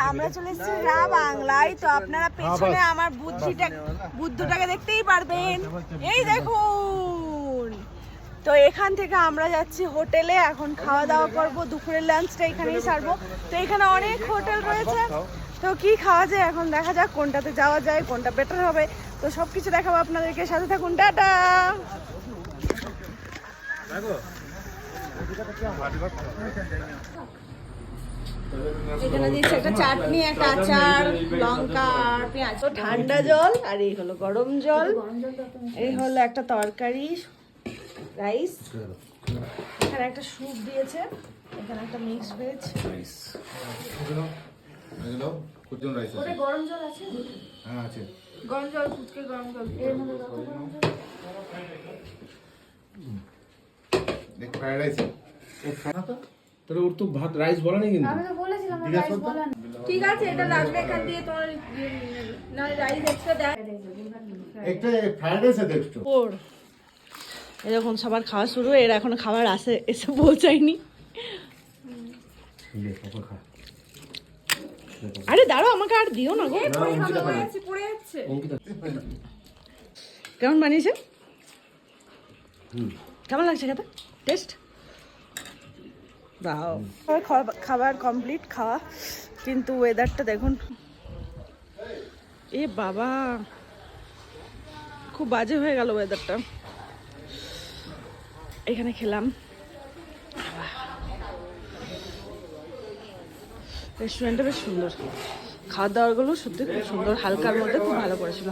আমরা চলে এসেছি রা বাংলায়। তো আপনারা পেছনে আমার বুদ্ধটাকে দেখতেই পারবেন, এই দেখুন। তো এখান থেকে আমরা যাচ্ছি হোটেলে, এখন খাওয়া দাওয়া করবো, দুপুরের লাঞ্চটা এখানেই সারবো। তো এখানে অনেক হোটেল রয়েছে, তো কি খাওয়া যায় এখন দেখা যাক, কোনটাতে যাওয়া যায়, কোনটা বেটার হবে। তো সবকিছু দেখাবো আপনাদেরকে, সাথে থাকুন, টাটা। এখানে দিচ্ছে একটা চাটনি, একটা আচার, লঙ্কা আর পেঁয়াজ, তো ঠান্ডা জল, আর এই হলো গরম জল, এই হলো একটা তরকারি, রাইস, এখানে একটা স্যুপ দিয়েছে, এখানে একটা মিক্স ভেজ, গরম জল আছে, হ্যাঁ আছে গরম জল, ফুটকে গরম জল, এর মধ্যে গরম জল, দেখ ফ্রাইড রাইস তোর ওর তো ভাত রাইস বলা নেই, কিন্তু আমি তো বলেছিলাম রাইস বলা না। ঠিক আছে, এটা লাগবে এখান দিয়ে, তোমার না রাইস এক্সট্রা দেয়, একটা ফ্রাইড রাইস আছে একটু। ওর এরকম সবার খাওয়া শুরু, এর এখন খাবার এসে পৌঁছায়নি। আরে দাঁড়াও, আমাকে আর দিও না গো, কেমন বানিয়েছে, কেমন লাগছে খেতে, টেস্ট? দাও, খাবার কমপ্লিট খাওয়া, কিন্তু ওয়েদারটা দেখুন, এ বাবা খুব বাজে হয়ে গেল ওয়েদারটা। এখানে খেলাম, রেস্টুরেন্টটা বেশ সুন্দর, খাওয়া দাওয়াগুলো সত্যি খুব সুন্দর, হালকার মধ্যে খুব ভালো করেছিল।